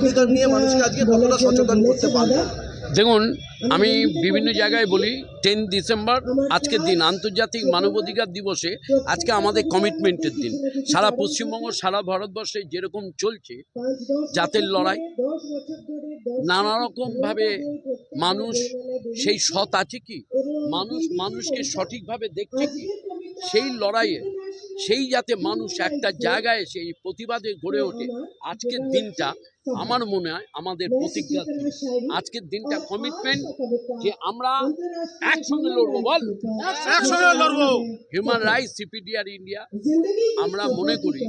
মানবাধিকার নিয়ে মানুষকে আজকে কতটা সচেতন করতে পারবে? দেখুন, আমি বিভিন্ন জায়গায় বলি 10 ডিসেম্বর আজকের দিন আন্তর্জাতিক মানবাধিকার দিবসে আজকে আমাদের কমিটমেন্টের দিন। সারা পশ্চিমবঙ্গ সারা ভারতবর্ষে যেরকম চলছে জাতের লড়াই, নানা রকমভাবে মানুষ সেই সৎ আছে কি, মানুষকে সঠিকভাবে দেখছে কি, সেই লড়াইয়ে সেই যাতে মানুষ একটা জায়গায় সেই প্রতিবাদে গড়ে ওঠে। আজকের দিনটা আমার মনে হয় আমাদের প্রতিজ্ঞার দিন। আজকের দিনটা কমিটমেন্ট যে আমরা একসঙ্গে লড়বো, বল একসঙ্গে লড়বো। হিউম্যান রাইটস সিপিডিআর ইন্ডিয়া আমরা মনে করি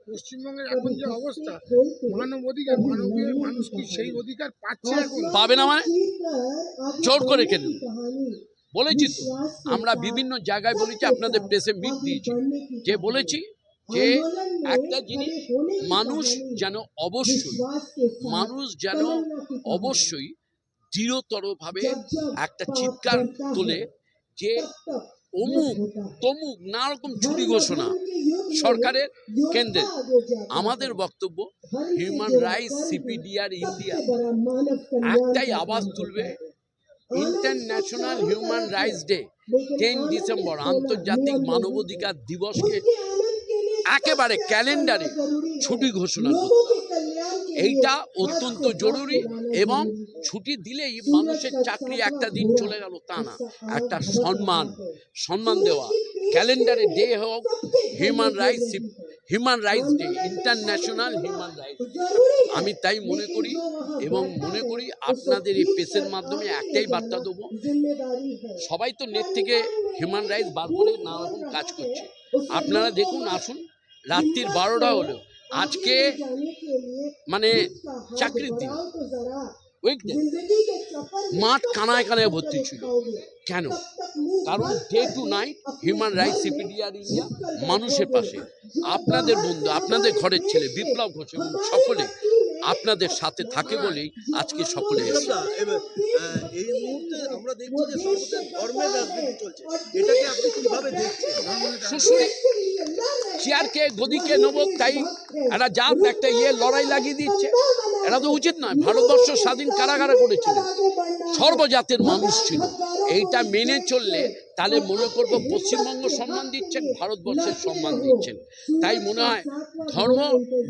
পশ্চিমবঙ্গের এখন যে অবস্থা, মানবাধিকার মানুষ কি সেই অধিকার পাচ্ছে? এখন পাবে না মানে জোর করে কেন বলেছি তো, আমরা বিভিন্ন জায়গায় বলেছি, আপনাদের প্রেসে মিট দিয়েছি, যে বলেছি যে একটা জিনিস মানুষ যেন অবশ্যই দৃঢ়তরভাবে একটা চিৎকার তোলে যে অমুক তমুক নানা রকম ছুটি ঘোষণা সরকারের কেন্দ্রে। আমাদের বক্তব্য হিউম্যান রাইটস সিপিডিআর ইন্ডিয়া একটাই আওয়াজ তুলবে, international human rights day 10 December আন্তর্জাতিক মানবাধিকার দিবসকে একেবারে ক্যালেন্ডারে ছুটি ঘোষণা করতে। এইটা অত্যন্ত জরুরি, এবং ছুটি দিলেই মানুষের চাকরি একটা দিন চলে গেল তা না, একটা সম্মান দেওয়া, ক্যালেন্ডারে ডে হোক human rights day, international human rights. আমি তাই মনে করি, এবং মনে করি আপনাদের এই প্রেসের মাধ্যমে একটাই বার্তা দেবো, সবাই তো নেট থেকে হিউম্যান রাইটস বার করে নানা রকম কাজ করছে। আপনারা দেখুন, আসুন, রাত্রির 12টা হলো, আজকে মানে চাকরির দিন, উইকডে, মাঠ কানায় কানায় ভর্তি ছিল। কেন? কারণ day to night human rights CPDR India মানুষের পাশে, আপনাদের বন্ধু, আপনাদের ঘরের ছেলে বিপ্লব ঘোষ এবং সকলে আপনাদের সাথে থাকে বলেই আজকে সকলে এসেছে। এই মুহূর্তে আমরা দেখছি যে সর্বত্র ধর্মের রাজনীতি চলছে, এটাকে আপনি কিভাবে দেখছেন? সুশুরি চেয়ারকে গদিকে নেব, তাই একটা জাত একটা লড়াই লাগিয়ে দিচ্ছে, এটা তো উচিত নয়। ভারতবর্ষ স্বাধীন কারাগারে করেছিল, সর্বজাতের মানুষ ছিল। এইটা মেনে চললে তাহলে মনে করবো পশ্চিমবঙ্গ সম্মান দিচ্ছেন, ভারতবর্ষের সম্মান দিচ্ছেন। তাই মনে হয় ধর্ম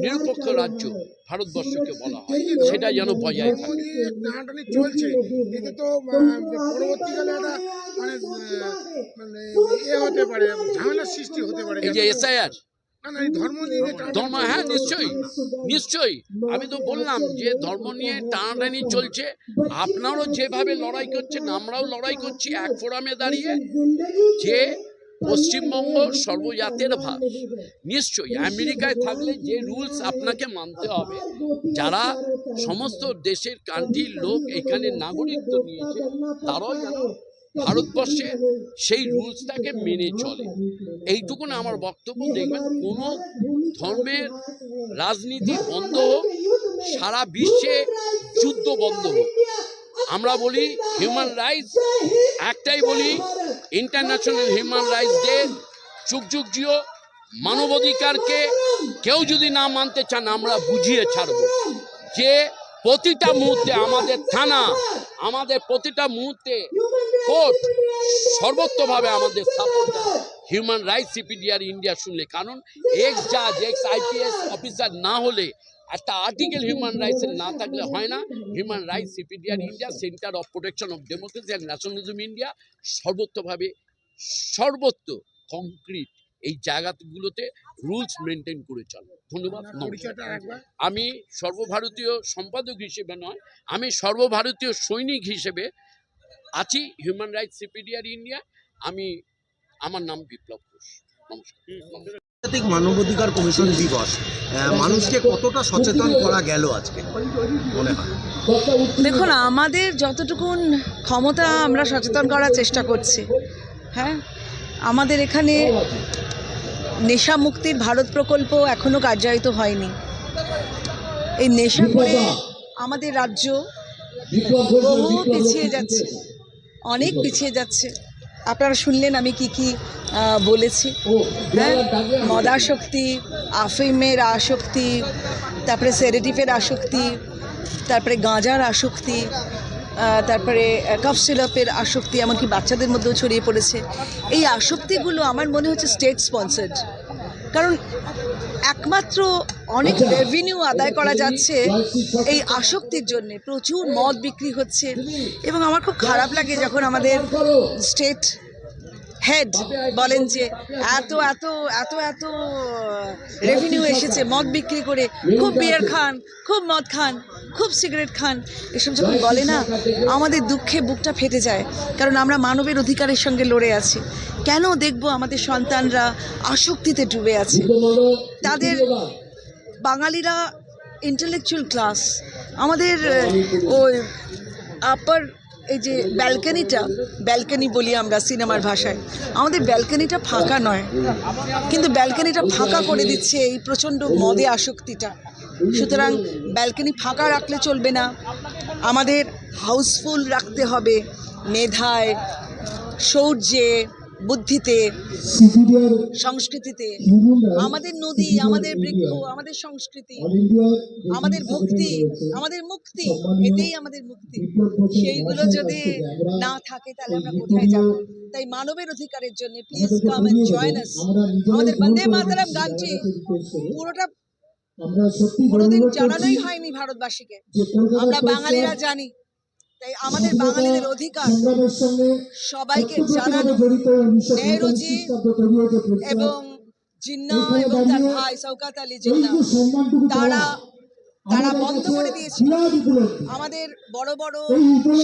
নিরপেক্ষ রাজ্য ভারতবর্ষকে বলা হয়, সেটা যেন বজায় থাকে। চলছে, এতে তো পরবর্তীকালে একটা মানে হতে পারে, ঝামেলার সৃষ্টি হতে পারে। এই যে এসআইআর ধর্ম, হ্যাঁ নিশ্চয়ই আমি তো বললাম যে ধর্ম নিয়ে টানাটানি চলছে। আপনারাও যেভাবে লড়াই করছেন আমরাও লড়াই করছি এক ফোরামে দাঁড়িয়ে, যে পশ্চিমবঙ্গ সর্বজাতের ভাব। নিশ্চয়ই আমেরিকায় থাকলে যে রুলস আপনাকে মানতে হবে, যারা সমস্ত দেশের কান্ট্রির লোক এখানে নাগরিকত্ব নিয়েছে, তারাও যেন ভারতবর্ষে সেই রুলসটাকে মেনে চলে। এইটুকু না আমার বক্তব্য। দেখবেন কোনো ধর্মের রাজনীতি বন্ধ হোক, সারা বিশ্বে যুদ্ধ বন্ধ হোক। আমরা বলি হিউম্যান রাইটস, একটাই বলি ইন্টারন্যাশনাল হিউম্যান রাইটস ডে, যুগ যুগ জিও। মানবাধিকারকে কেউ যদি না মানতে চান আমরা বুঝিয়ে ছাড়ব, যে প্রতিটা মুহূর্তে আমাদের থানা, আমাদের প্রতিটা মুহূর্তে কোর্ট সর্বোচ্চভাবে আমাদের সাপোর্ট দেয় হিউম্যান রাইটস সিপিডিআর ইন্ডিয়া শুনলে। কারণ এক্স জাজ, এক্স আইপিএস অফিসার না হলে, একটা আর্টিকেল হিউম্যান রাইটসের না থাকলে হয় না। Human rights CPDR India, centre of protection of democracy and nationalism India, সর্বত্র কংক্রিট এই জায়গাগুলোতে রুলস মেনটেন করে চলে। ধন্যবাদ। আমি সর্বভারতীয় সম্পাদক হিসেবে নয়, আমি সর্বভারতীয় সৈনিক হিসেবে আছি হিউম্যান রাইটস সিপিডিআর ইন্ডিয়া। আমার নাম বিপ্লব ঘোষ। নমস্কার। আন্তর্জাতিক মানবাধিকার কমিশন দিবস, মানুষকে কতটা সচেতন করা গেল আজকে মনে হয়? দেখুন, আমাদের যতটুকুন ক্ষমতা আমরা সচেতন করার চেষ্টা করছি। হ্যাঁ, আমাদের এখানে নেশা মুক্তির ভারত প্রকল্প এখনও কার্যায়িত হয়নি। এই নেশা করে আমাদের রাজ্য বহু পিছিয়ে যাচ্ছে, অনেক পিছিয়ে যাচ্ছে। আপনারা শুনলেন আমি কি কি বলেছি। হ্যাঁ, মদাসক্তি, আফিমের আসক্তি, তারপরে সেডেটিভের আসক্তি, তারপরে গাঁজার আসক্তি, তারপরে কফ সিরাপের আসক্তি, এমনকি বাচ্চাদের মধ্যেও ছড়িয়ে পড়েছে। এই আসক্তিগুলো আমার মনে হচ্ছে স্টেট স্পন্সার্ড, কারণ একমাত্র অনেক রেভিনিউ আদায় করা যাচ্ছে এই আসক্তির জন্যে। প্রচুর মদ বিক্রি হচ্ছে এবং আমার খুব খারাপ লাগে যখন আমাদের স্টেট হেড বলেন যে এত এত এত এত রেভিনিউ এসেছে মদ বিক্রি করে, খুব বিয়ার খান, খুব মদ খান, খুব সিগারেট খান, এসব যখন বলে না আমাদের দুঃখে বুকটা ফেটে যায়, কারণ আমরা মানবের অধিকারের সঙ্গে লড়ে আছি। কেন দেখব আমাদের সন্তানরা আসক্তিতে ডুবে আছে? তাদের বাঙালিরা ইন্টেলেকচুয়াল ক্লাস, আমাদের ওই আপার এই যে ব্যালকনি বলি আমরা সিনেমার ভাষায়, আমাদের ব্যালকনিটা ফাঁকা নয়, কিন্তু ব্যালকনিটা ফাঁকা করে দিচ্ছে এই প্রচণ্ড মদে আসক্তিটা। সুতরাং ব্যালকনি ফাঁকা রাখলে চলবে না, আমাদের হাউসফুল রাখতে হবে মেধায়, শৌর্যে, বুদ্ধিতে, সংস্কৃতিতে। আমাদের নদী, আমাদের বৃক্ষ, আমাদের সংস্কৃতি, আমাদের ভক্তি, আমাদের মুক্তি, এতেই আমাদের মুক্তি। সেইগুলো যদি না থাকে তাহলে আমরা কোথায় যাব? তাই মানবের অধিকারের জন্য please come and join us. আমাদের বন্দে মাতরম গানটি পুরোদিন জানানোই হয়নি ভারতবাসীকে, আমরা বাঙালিরা জানি। তাই আমাদের বাঙালিদের অধিকার সবাইকে জানানো। নেহরুজি এবং জিন্না এবং তার ভাই শওকত আলী জিন্না তারা বন্ধ করে দিয়েছিল। আমাদের বড় বড়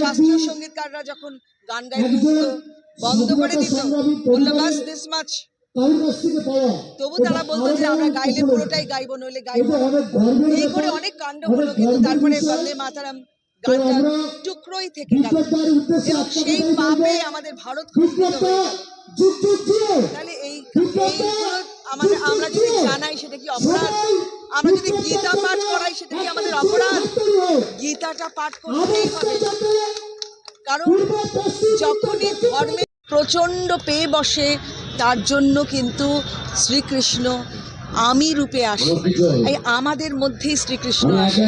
শাস্ত্রীয় সঙ্গীতকাররা যখন গান গাইতে বন্ধ করে দিত, বললো বাস দিস মাচ, তবু তারা বলতো যে আমরা গাইলে পুরোটাই গাইবো, নইলে গাইবো। এই করে অনেক কাণ্ড হলো, কিন্তু তারপরে বন্দে মাতরম গানটা টুকরোই থেকে গেল এবং সেই পাপে আমাদের ভারত খণ্ডিত হয়ে গেল। তাহলে আমরা যদি জানাই সেটা কি অপরাধ? আমরা যদি গীতা পাঠ করাই সেটা কি আমাদের অপরাধ? গীতাটা পাঠ করতেই হবে, কারণ যখনই ধর্মে প্রচণ্ড পেয়ে বসে তার জন্য কিন্তু শ্রীকৃষ্ণ আমি রূপে আসে। এই আমাদের মধ্যেই শ্রীকৃষ্ণ আসে।